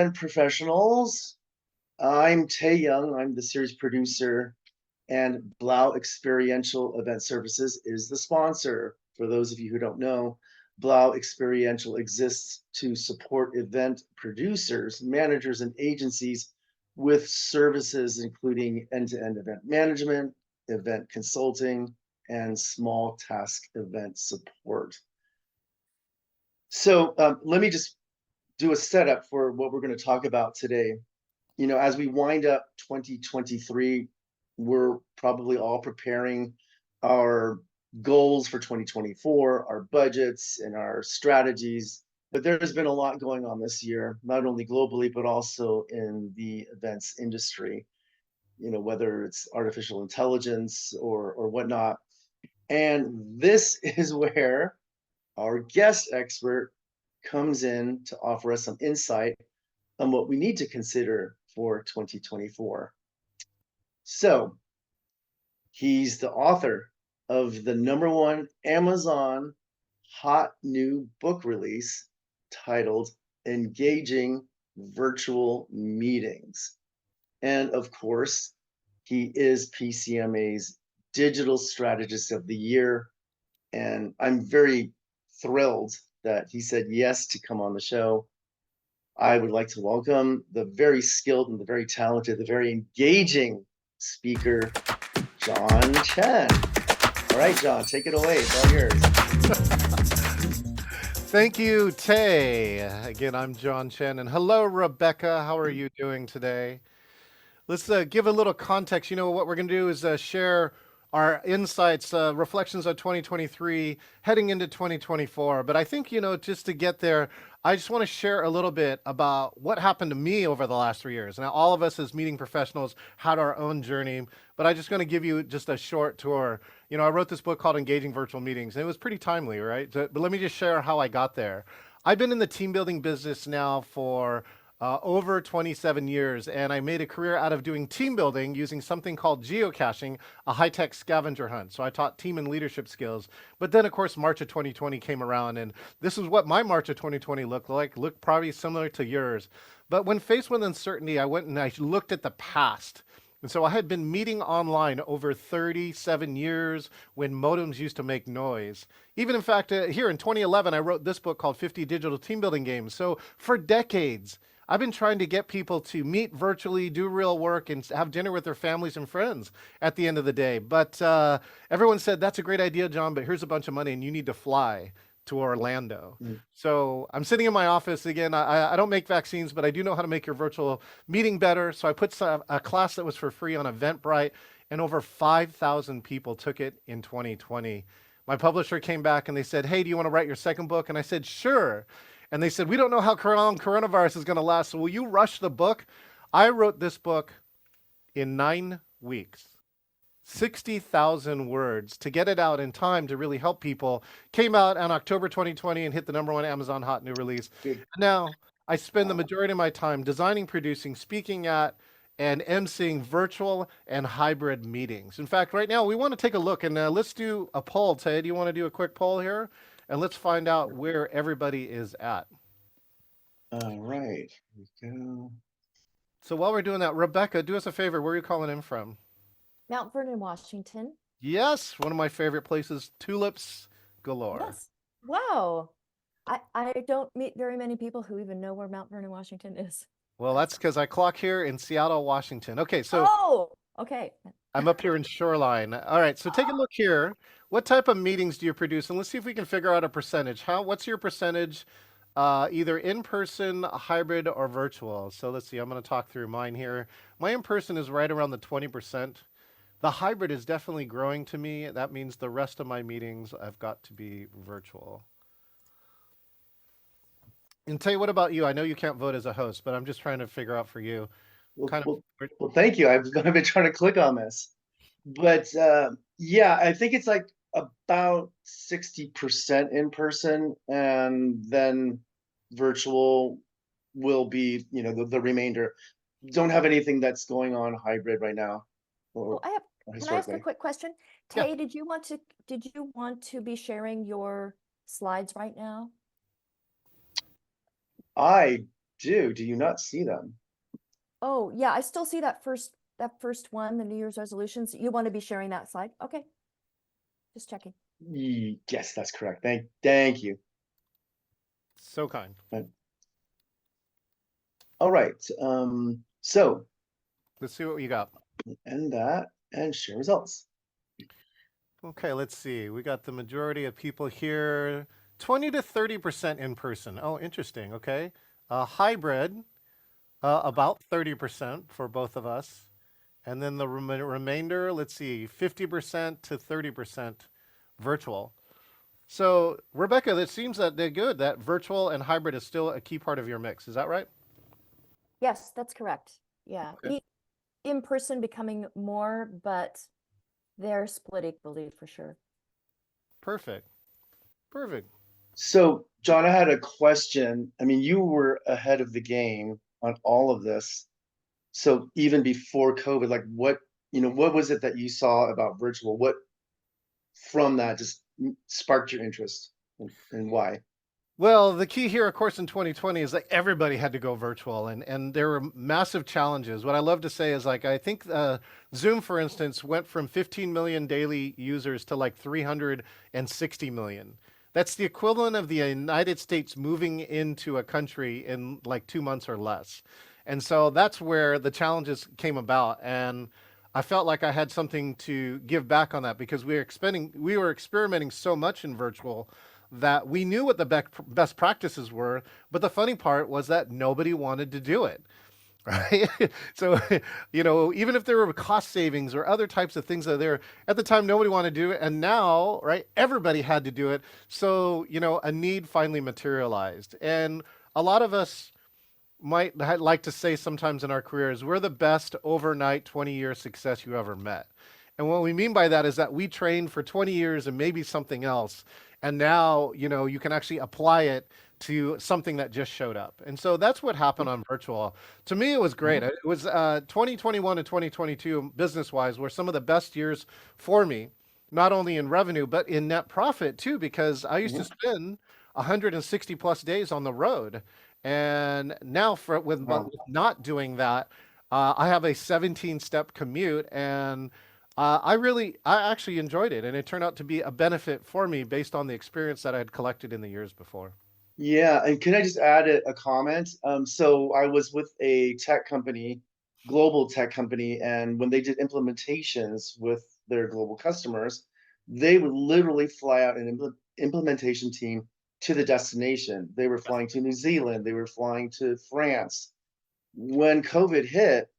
event professionals. I'm Tae Young. I'm the series producer, and BlaueXperiential Event Services is the sponsor. For those of you who don't know, BlaueXperiential exists to support event producers, managers, and agencies with services including end-to-end event management, event consulting, and small task event support. So let me just do a setup for what we're going to talk about today. You know, as we wind up 2023, we're probably all preparing our goals for 2024, our budgets and our strategies. But there's been a lot going on this year, not only globally, but also in the events industry, you know, whether it's artificial intelligence or whatnot. And this is where our guest expert comes in to offer us some insight on what we need to consider for 2024. So he's the author of the #1 Amazon hot new book release titled Engaging Virtual Meetings. And of course, he is PCMA's Digital Strategist of the Year. And I'm very thrilled that he said yes to come on the show. I would like to welcome the very skilled and the very talented, the very engaging speaker, Chen. All right, John, take it away. It's all yours. Thank you, Tay. Again, I'm Chen. And hello, Rebecca. How are you doing today? Let's give a little context. You know, what we're going to do is share our insights, reflections on 2023, heading into 2024. But I think, you know, just to get there, I just want to share a little bit about what happened to me over the last 3 years. Now, all of us as meeting professionals had our own journey, but I'm just going to give you just a short tour. You know, I wrote this book called Engaging Virtual Meetings, and it was pretty timely, right? But let me just share how I got there. I've been in the team building business now for over 27 years, and I made a career out of doing team building using something called geocaching, a high-tech scavenger hunt. So I taught team and leadership skills. But then, of course, March of 2020 came around, and this is what my March of 2020 looked like, looked probably similar to yours. But when faced with uncertainty, I went and I looked at the past. And so I had been meeting online over 37 years when modems used to make noise. Even in fact, here in 2011, I wrote this book called 50 Digital Team Building Games. So for decades, I've been trying to get people to meet virtually, do real work, and have dinner with their families and friends at the end of the day. But everyone said, that's a great idea, John, but here's a bunch of money and you need to fly to Orlando. So I'm sitting in my office again. I don't make vaccines, but I do know how to make your virtual meeting better. So I put a class that was for free on Eventbrite, and over 5,000 people took it in 2020. My publisher came back and they said, hey, do you want to write your second book? And I said, sure. And they said, we don't know how long coronavirus is going to last, so will you rush the book? I wrote this book in 9 weeks. 60,000 words to get it out in time to really help people. Came out on October 2020 and hit the #1 Amazon hot new release. Now, I spend the majority of my time designing, producing, speaking at, and emceeing virtual and hybrid meetings. In fact, right now, we want to take a look, and let's do a poll. Tay, do you want to do a quick poll here? And let's find out where everybody is at. All right, here we go. So while we're doing that, Rebecca, do us a favor. Where are you calling in from? Mount Vernon, Washington. Yes, one of my favorite places. Tulips galore. Yes. Wow. I don't meet very many people who even know where Mount Vernon, Washington is. Well, that's because I clock here in Seattle, Washington. Okay, so. Oh, okay. I'm up here in Shoreline. All right, so take a look here. What type of meetings do you produce? And let's see if we can figure out a percentage. What's your percentage, either in person, hybrid, or virtual? So let's see, I'm going to talk through mine here. My in person is right around the 20%. The hybrid is definitely growing to me. That means the rest of my meetings I've got to be virtual. And tell you, what about you? I know you can't vote as a host, but I'm just trying to figure out for you. Well, thank you. I've been trying to click on this. But yeah, I think it's like about 60% in person, and then virtual will be, you know, the remainder. Don't have anything that's going on hybrid right now. Well, can I ask a quick question? Tay, yeah. Did you want to be sharing your slides right now? I do. Do you not see them? Oh, yeah, I still see that first one, the New Year's resolutions. You want to be sharing that slide? Okay, just checking. Yes, that's correct. Thank you. So kind. All right. So Let's see what you got. end that and share results. Okay, let's see. We got the majority of people here, 20 to 30% in person. Oh, interesting. Okay. Hybrid, about 30% for both of us. And then the remainder, let's see, 50% to 30% virtual. So, Rebecca, it seems that they're good, that virtual and hybrid is still a key part of your mix. Is that right? Yes, that's correct. Yeah, Okay. in person becoming more, but they're split equally for sure. Perfect. Perfect. So, John, I had a question. I mean, you were ahead of the game on all of this. So even before COVID, like what was it that you saw about virtual? What from that just sparked your interest and why? Well, the key here, of course, in 2020 is that everybody had to go virtual, and there were massive challenges. What I love to say is like I think Zoom, for instance, went from 15 million daily users to like 360 million. That's the equivalent of the United States moving into a country in like 2 months or less. And so that's where the challenges came about. And I felt like I had something to give back on that because we were experimenting so much in virtual that we knew what the best practices were, but the funny part was that nobody wanted to do it. Right. So, even if there were cost savings or other types of things that are there at the time, nobody wanted to do it. And now, right, everybody had to do it. So, a need finally materialized. And a lot of us might like to say sometimes in our careers, we're the best overnight 20-year success you ever met. And what we mean by that is that we trained for 20 years and maybe something else. And now, you can actually apply it to something that just showed up. And so that's what happened on virtual. To me, it was great. Mhm. It was 2021 and 2022 business wise were some of the best years for me, not only in revenue, but in net profit too, because I used to Mhm. spend 160 plus days on the road. And now Wow. with not doing that, I have a 17-step commute, and I actually enjoyed it, and it turned out to be a benefit for me based on the experience that I had collected in the years before. Yeah, and can I just add a comment? So I was with a tech company, global tech company, and when they did implementations with their global customers, they would literally fly out an implementation team to the destination. They were flying to New Zealand, they were flying to France. When COVID hit,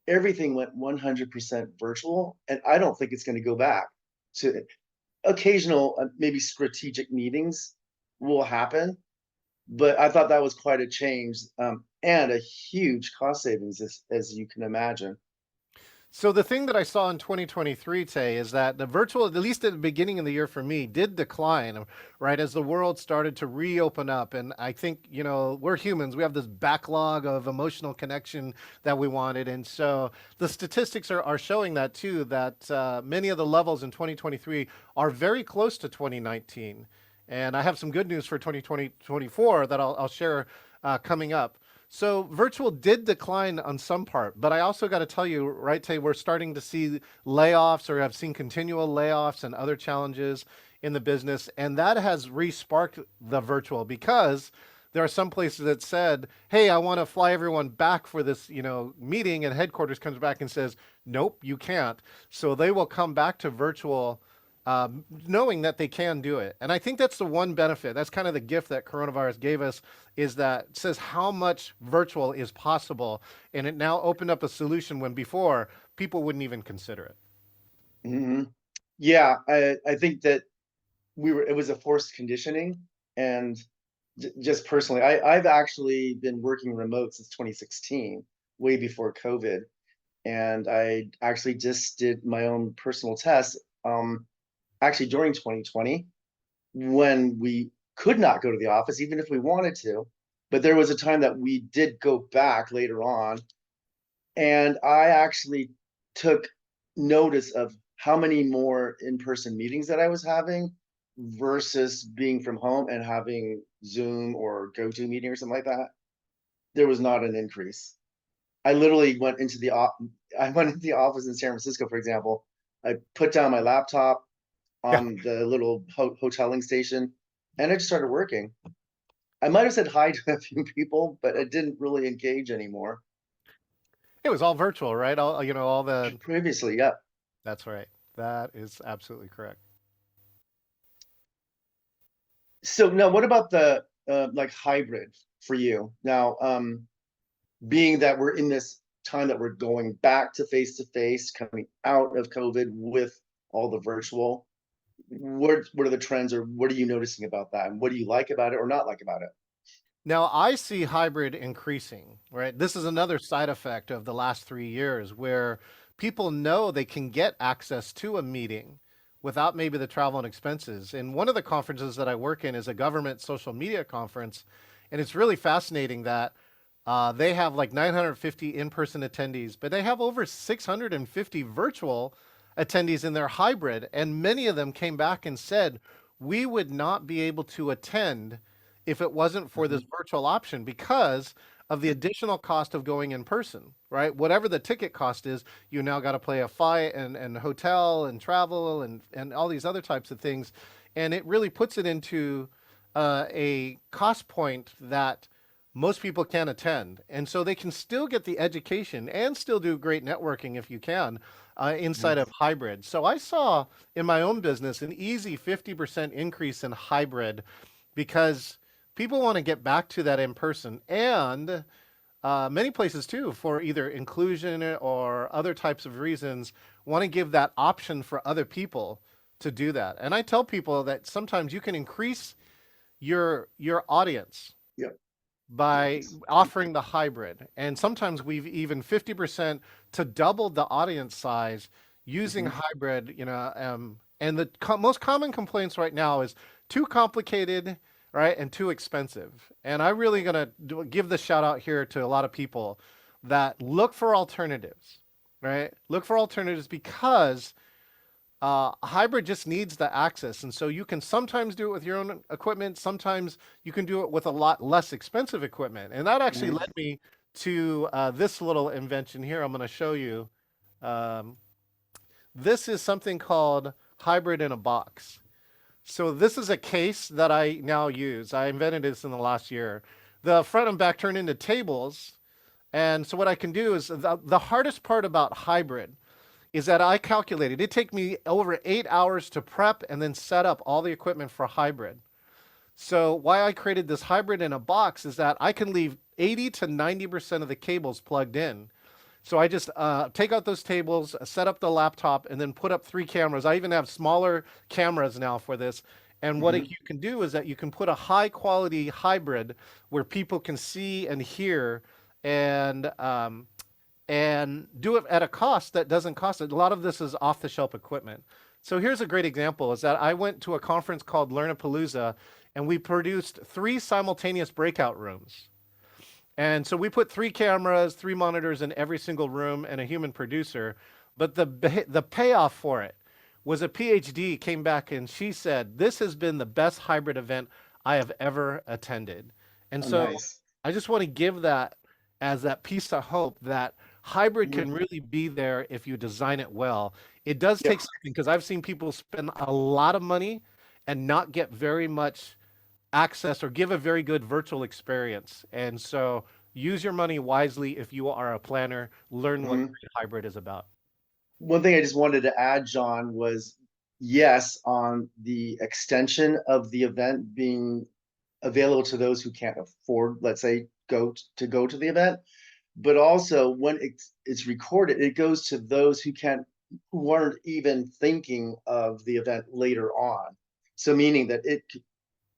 everything went 100% virtual, and I don't think it's going to go back to occasional, maybe strategic meetings will happen, but I thought that was quite a change, and a huge cost savings, as you can imagine. So the thing that I saw in 2023, Tay, is that the virtual, at least at the beginning of the year for me, did decline, right, as the world started to reopen up. And I think, we're humans. We have this backlog of emotional connection that we wanted. And so the statistics are showing that too, that many of the levels in 2023 are very close to 2019. And I have some good news for 2024 that I'll share coming up. So virtual did decline on some part, but I also got to tell you, right, Tay, we're starting to see layoffs, or have seen continual layoffs and other challenges in the business, and that has re-sparked the virtual because there are some places that said, "Hey, I want to fly everyone back for this, meeting," and headquarters comes back and says, "Nope, you can't." So they will come back to virtual knowing that they can do it. And I think that's the one benefit. That's kind of the gift that coronavirus gave us, is that it says how much virtual is possible. And it now opened up a solution when before people wouldn't even consider it. Hmm. Yeah, I think that it was a forced conditioning, and just personally, I've actually been working remote since 2016, way before COVID, and I actually just did my own personal test, actually during 2020, when we could not go to the office, even if we wanted to. But there was a time that we did go back later on, and I actually took notice of how many more in-person meetings that I was having versus being from home and having Zoom or GoToMeeting or something like that. there was not an increase. I literally went into the I went into the office in San Francisco, for example. I put down my laptop Yeah. on the little hoteling station, and I just started working. I might have said hi to a few people, but I didn't really engage anymore. It was all virtual, right? All, you know, all the, Previously, yeah. that's right. That is absolutely correct. So now, what about the like hybrid for you now? Being that we're in this time that we're going back to face, coming out of COVID with all the virtual, what are the trends, or what are you noticing about that? And what do you like about it or not like about it? Now, I see hybrid increasing, right? This is another side effect of the last 3 years where people know they can get access to a meeting without maybe the travel and expenses. And one of the conferences that I work in is a government social media conference. And it's really fascinating that they have like 950 in person attendees, but they have over 650 virtual attendees in their hybrid. And many of them came back and said, we would not be able to attend if it wasn't for this virtual option because of the additional cost of going in person, right? Whatever the ticket cost is, you now got to pay a flight and hotel and travel and all these other types of things. And it really puts it into a cost point that most people can't attend. And so they can still get the education and still do great networking if you can inside of hybrid. So I saw in my own business an easy 50% increase in hybrid because people want to get back to that in person, and many places too, for either inclusion or other types of reasons, want to give that option for other people to do that. And I tell people that sometimes you can increase your audience Yep. by offering the hybrid, and sometimes we've even 50% to double the audience size using hybrid. And the most common complaints right now is too complicated, right, and too expensive. And I'm really gonna give the shout out here to a lot of people that look for alternatives, right? Look for alternatives because hybrid just needs the access. And so you can sometimes do it with your own equipment. Sometimes you can do it with a lot less expensive equipment. And that actually led me to this little invention here. I'm going to show you. Um, this is something called hybrid in a box. So this is a case that I now use. I invented this in the last year. The front and back turn into tables. And so what I can do is the hardest part about hybrid is that I calculated it take me over 8 hours to prep and then set up all the equipment for hybrid. So why I created this hybrid in a box is that I can leave 80 to 90% of the cables plugged in. So I just take out those tables, set up the laptop, and then put up 3 cameras. I even have smaller cameras now for this. And what you can do is that you can put a high quality hybrid where people can see and hear and do it at a cost that doesn't cost it. A lot of this is off the shelf equipment. So here's a great example is that I went to a conference called Learnapalooza and we produced 3 simultaneous breakout rooms. And so we put 3 cameras, 3 monitors in every single room and a human producer. But the payoff for it was a PhD came back and she said, this has been the best hybrid event I have ever attended. And so Nice. I just want to give that as that piece of hope that hybrid can really be there if you design it well. It does take something because I've seen people spend a lot of money and not get very much access or give a very good virtual experience. And so use your money wisely if you are a planner. Learn what hybrid is about. One thing I just wanted to add, John, was yes, on the extension of the event being available to those who can't afford, let's say, go to the event, but also when it's recorded, it goes to those who aren't even thinking of the event later on. So meaning that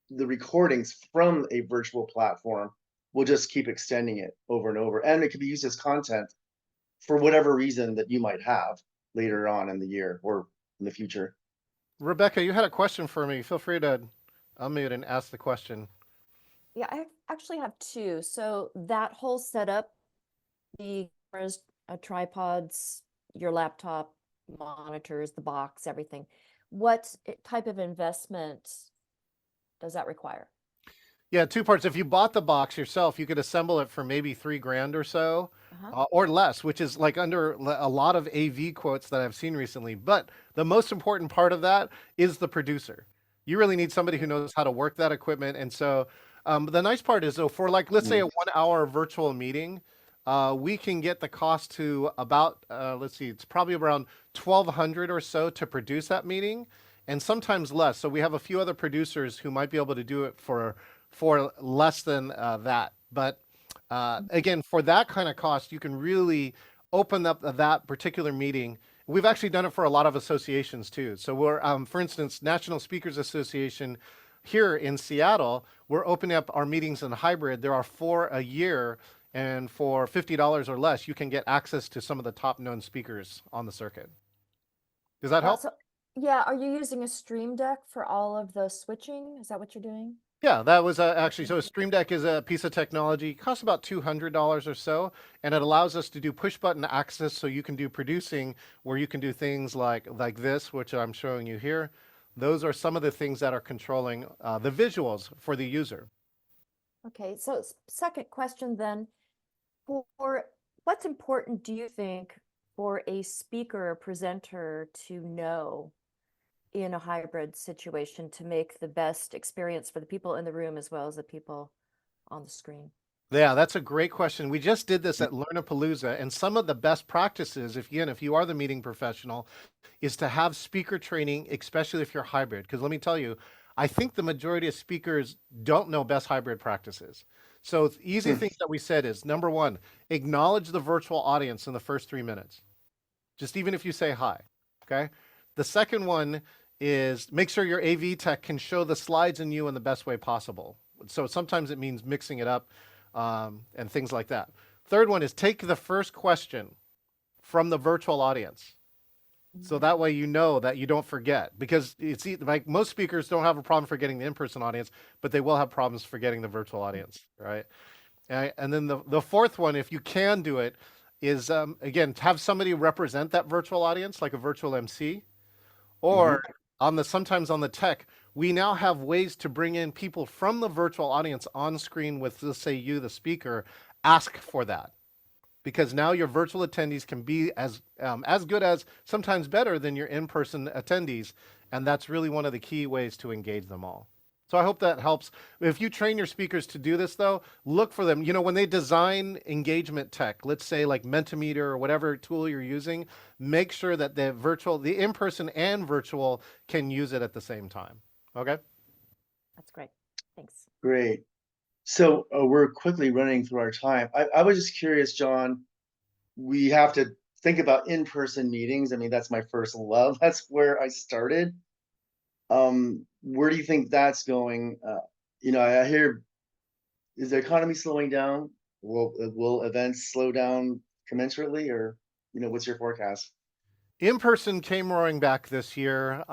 the recordings from a virtual platform will just keep extending it over and over, and it can be used as content for whatever reason that you might have later on in the year or in the future. Rebecca, you had a question for me. Feel free to unmute and ask the question. Yeah, I actually have 2. So that whole setup, the cameras, tripods, your laptop, monitors, the box, everything. What type of investment does that require? Yeah, two parts. If you bought the box yourself, you could assemble it for maybe $3,000 or so, Uh-huh. or less, which is like under a lot of AV quotes that I've seen recently. But the most important part of that is the producer. You really need somebody who knows how to work that equipment. And so the nice part is, though, for like, let's say a Mm. 1 hour virtual meeting, we can get the cost to about, let's see, it's probably around 1,200 or so to produce that meeting, and sometimes less. So we have a few other producers who might be able to do it for less than that. But again, for that kind of cost, you can really open up that particular meeting. We've actually done it for a lot of associations too. So we're, for instance, National Speakers Association here in Seattle, we're opening up our meetings in hybrid. There are 4 a year, and for $50 or less, you can get access to some of the top known speakers on the circuit. Does that help? So, yeah, are you using a Stream Deck for all of the switching? Is that what you're doing? Yeah, that was actually, so Stream Deck is a piece of technology, it costs about $200 or so, and it allows us to do push button access, so you can do producing where you can do things like this, which I'm showing you here. Those are some of the things that are controlling the visuals for the user. Okay, so second question then, for what's important do you think for a speaker or presenter to know in a hybrid situation to make the best experience for the people in the room as well as the people on the screen? Yeah, that's a great question. We just did this at Learnapalooza, and some of the best practices, if you are the meeting professional, is to have speaker training, especially if you're hybrid. Because let me tell you, I think the majority of speakers don't know best hybrid practices. So easy Mm. things that we said is number one, acknowledge the virtual audience in the first 3 minutes. Just even if you say hi. Okay. The second one is make sure your AV tech can show the slides and you in the best way possible. So sometimes it means mixing it up and things like that. Third one is take the first question from the virtual audience. So that way you know that you don't forget, because it's like most speakers don't have a problem forgetting the in-person audience, but they will have problems forgetting the virtual audience, right? And then the fourth one, if you can do it, is again, have somebody represent that virtual audience, like a virtual MC, Mhm. or sometimes on the tech, we now have ways to bring in people from the virtual audience on screen with, let's say you, the speaker, ask for that. Because now your virtual attendees can be as good as, sometimes better than your in-person attendees, and that's really one of the key ways to engage them all. So I hope that helps. If you train your speakers to do this, though, look for them. You know, when they design engagement tech, let's say like Mentimeter or whatever tool you're using, make sure that the in-person and virtual can use it at the same time. Okay? That's great. Thanks. Great. So we're quickly running through our time. I was just curious, John, we have to think about in-person meetings. I mean, that's my first love. That's where I started. Where do you think that's going? I hear, is the economy slowing down? Will events slow down commensurately, or what's your forecast? In-person came roaring back this year.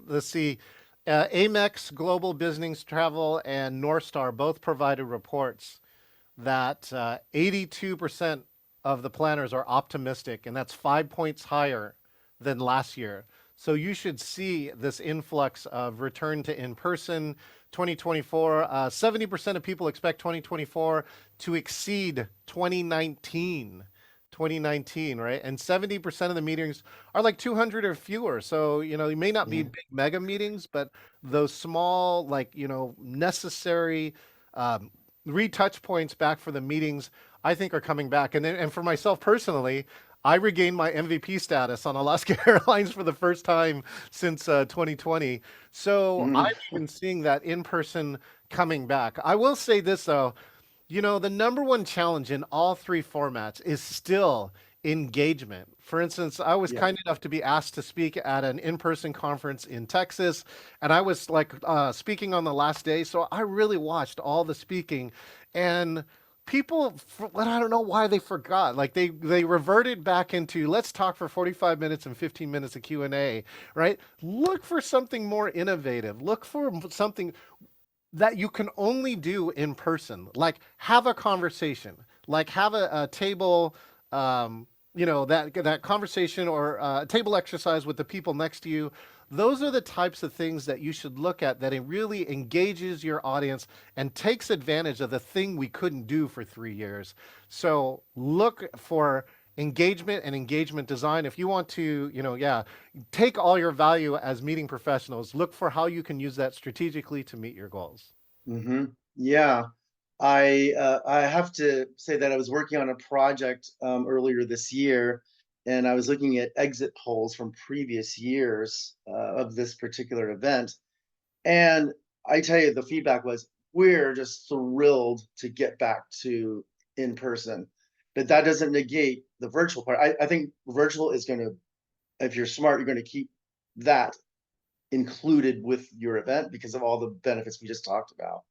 Let's see. Amex Global Business Travel and North Star both provided reports that 82% of the planners are optimistic, and that's 5 points higher than last year. So you should see this influx of return to in-person 2024. 70% of people expect 2024 to exceed 2019, right? And 70% of the meetings are like 200 or fewer. So, you may not be Yeah. big mega meetings, but those small, like, necessary retouch points back for the meetings, I think are coming back. And for myself personally, I regained my MVP status on Alaska Airlines for the first time since 2020. So Mhm. I've been seeing that in person coming back. I will say this though, the number one challenge in all three formats is still engagement. For instance, I was Yeah. kind enough to be asked to speak at an in-person conference in Texas, and I was like speaking on the last day, so I really watched all the speaking, and people, I don't know why they forgot. Like they reverted back into let's talk for 45 minutes and 15 minutes of Q&A, right? Look for something more innovative. Look for something that you can only do in person, like have a conversation, like have a table, that conversation or a table exercise with the people next to you Those are the types of things that you should look at that it really engages your audience and takes advantage of the thing we couldn't do for 3 years. So look for engagement and engagement design. If you want to, take all your value as meeting professionals, look for how you can use that strategically to meet your goals. Yeah. I have to say that I was working on a project earlier this year, and I was looking at exit polls from previous years of this particular event. And I tell you, the feedback was, we're just thrilled to get back to in person. But that doesn't negate the virtual part. I think virtual is going to, if you're smart, you're going to keep that included with your event because of all the benefits we just talked about.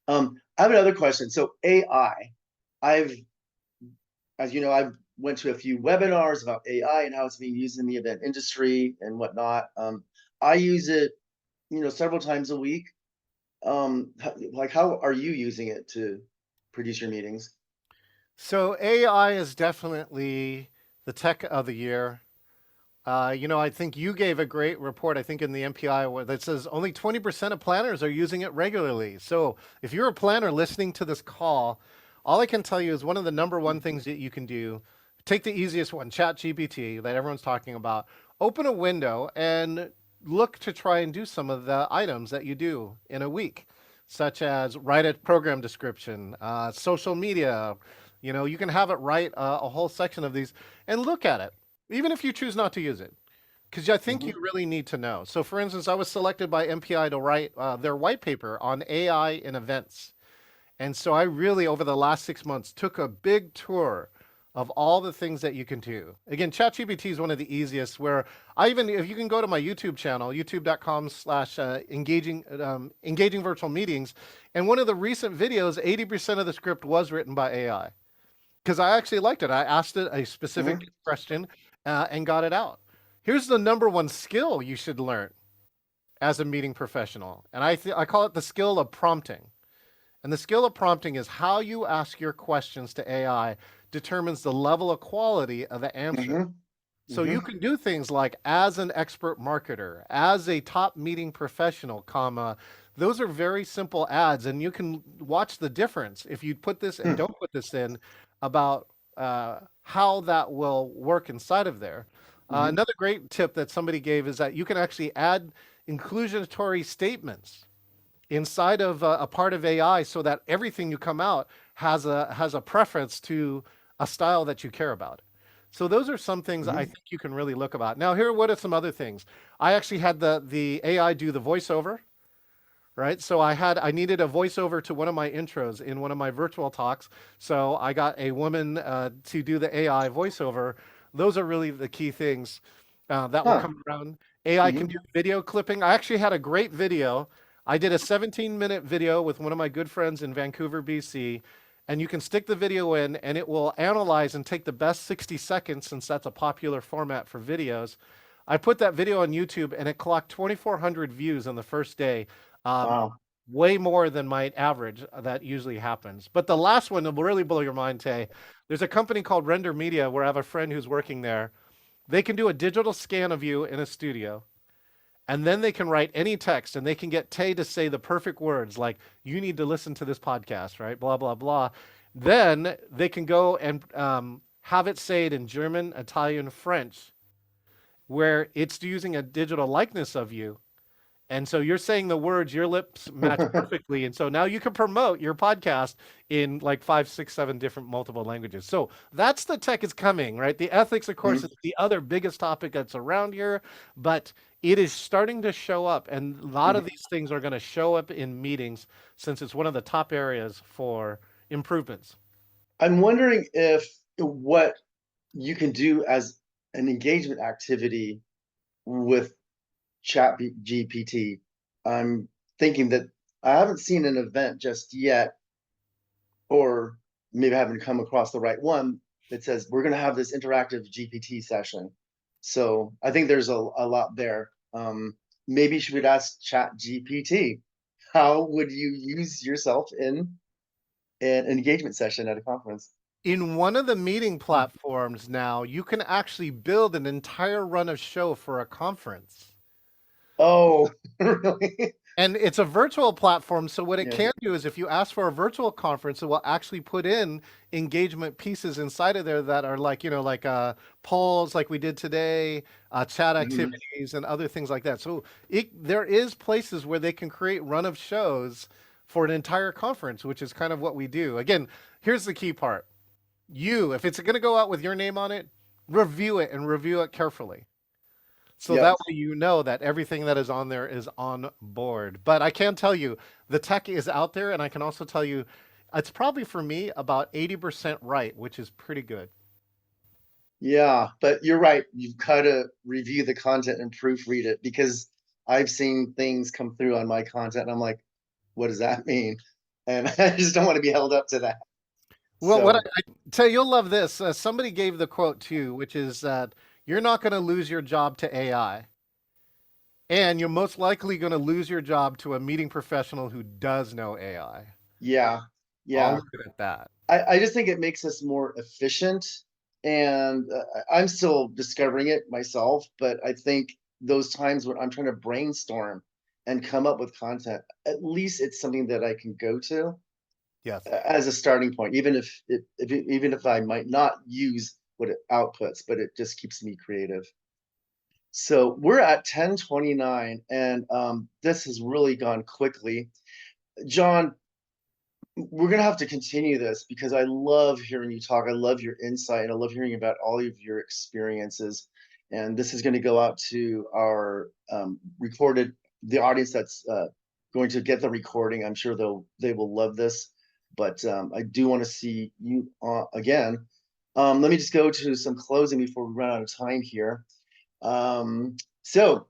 I have another question. So AI, I've, as you know, I've went to a few webinars about AI and how it's being used in the event industry and whatnot. I use it, several times a week. How are you using it to produce your meetings? So AI is definitely the tech of the year. I think you gave a great report, I think in the MPI, that says only 20% of planners are using it regularly. So if you're a planner listening to this call, all I can tell you is one of the number one things that you can do, take the easiest one, ChatGPT, that everyone's talking about, open a window and look to try and do some of the items that you do in a week, such as write a program description, social media. You can have it write a whole section of these and look at it, even if you choose not to use it, because I think you really need to know. So, for instance, I was selected by MPI to write their white paper on AI in events. And so I really, over the last 6 months, took a big tour of all the things that you can do. Again, ChatGPT is one of the easiest where if you can go to my YouTube channel, youtube.com/engaging virtual meetings. And one of the recent videos, 80% of the script was written by AI because I actually liked it. I asked it a specific question and got it out. Here's the number one skill you should learn as a meeting professional. And I call it the skill of prompting. And the skill of prompting is how you ask your questions to AI determines the level of quality of the answer. So you can do things like, as an expert marketer, as a top meeting professional, those are very simple ads, and you can watch the difference if you put this and don't put this in about how that will work inside of there. Another great tip that somebody gave is that you can actually add inclusionatory statements inside of a part of AI so that everything you come out has a preference to a style that you care about. So those are some things I think you can really look about. Now, what are some other things? I actually had the AI do the voiceover, right? So I needed a voiceover to one of my intros in one of my virtual talks. So I got a woman to do the AI voiceover. Those are really the key things that will come around. AI can do video clipping. I actually had a great video. I did a 17-minute video with one of my good friends in Vancouver, BC, and you can stick the video in and it will analyze and take the best 60 seconds, since that's a popular format for videos. I put that video on YouTube and it clocked 2,400 views on the first day. Wow. Way more than my average that usually happens. But the last one will really blow your mind, Tay. There's a company called Render Media where I have a friend who's working there. They can do a digital scan of you in a studio. And then they can write any text and they can get Tay to say the perfect words like, you need to listen to this podcast, right? Blah, blah, blah. Then they can go and have it say it in German, Italian, French, where it's using a digital likeness of you. And so you're saying the words, your lips match perfectly. And so now you can promote your podcast in like 5, 6, 7 different multiple languages. So that's the tech is coming, right? The ethics, of course, is the other biggest topic that's around here, but it is starting to show up. And a lot of these things are going to show up in meetings since it's one of the top areas for improvements. I'm wondering if what you can do as an engagement activity with Chat GPT. I'm thinking that I haven't seen an event just yet, or maybe I haven't come across the right one that says we're going to have this interactive GPT session. So I think there's a lot there. Maybe you should ask Chat GPT, how would you use yourself in an engagement session at a conference? In one of the meeting platforms now, you can actually build an entire run of show for a conference. Oh, really? And it's a virtual platform, so what it Yeah. can do is if you ask for a virtual conference, it will actually put in engagement pieces inside of there that are like, like polls like we did today, chat Mhm. activities and other things like that. So there is places where they can create run of shows for an entire conference, which is kind of what we do. Again, here's the key part. If it's going to go out with your name on it, review it and review it carefully. So Yep. that way you know that everything that is on there is on board. But I can tell you the tech is out there, and I can also tell you it's probably for me about 80% right, which is pretty good. Yeah, but you're right. You've got to review the content and proofread it because I've seen things come through on my content and I'm like, what does that mean? And I just don't want to be held up to that. Well, what I, So, I tell you, you'll love this. Somebody gave the quote too, which is that you're not going to lose your job to AI, and you're most likely going to lose your job to a meeting professional who does know AI. yeah, I'll yeah. leave it at that. I just think it makes us more efficient. And I'm still discovering it myself, but I think those times when I'm trying to brainstorm and come up with content, at least it's something that I can go to Yes. as a starting point, even if I might not use what it outputs, but it just keeps me creative. So we're at 10:29, and this has really gone quickly. John, we're gonna have to continue this because I love hearing you talk. I love your insight, and I love hearing about all of your experiences. And this is going to go out to our the audience that's going to get the recording. I'm sure they will love this. But I do want to see you again. Let me just go to some closing before we run out of time here. So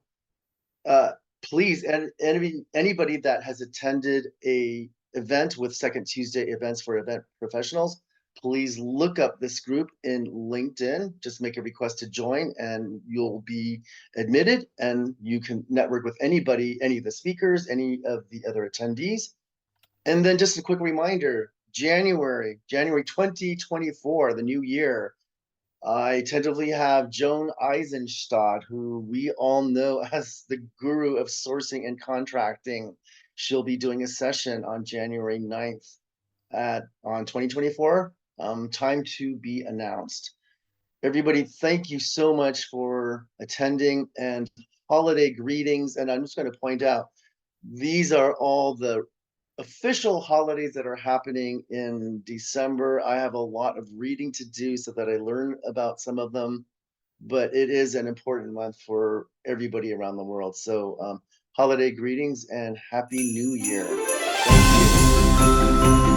uh, please, and anybody that has attended a event with Second Tuesday events for event professionals, please look up this group in LinkedIn. Just make a request to join, and you'll be admitted, and you can network with anybody, any of the speakers, any of the other attendees. And then just a quick reminder: January 2024, the new year. I tentatively have Joan Eisenstadt, who we all know as the guru of sourcing and contracting. She'll be doing a session on January 9th on 2024. Time to be announced. Everybody, thank you so much for attending and holiday greetings. And I'm just going to point out, these are all the official holidays that are happening in December. I have a lot of reading to do so that I learn about some of them, but it is an important month for everybody around the world. So, holiday greetings and Happy New Year. Thank you.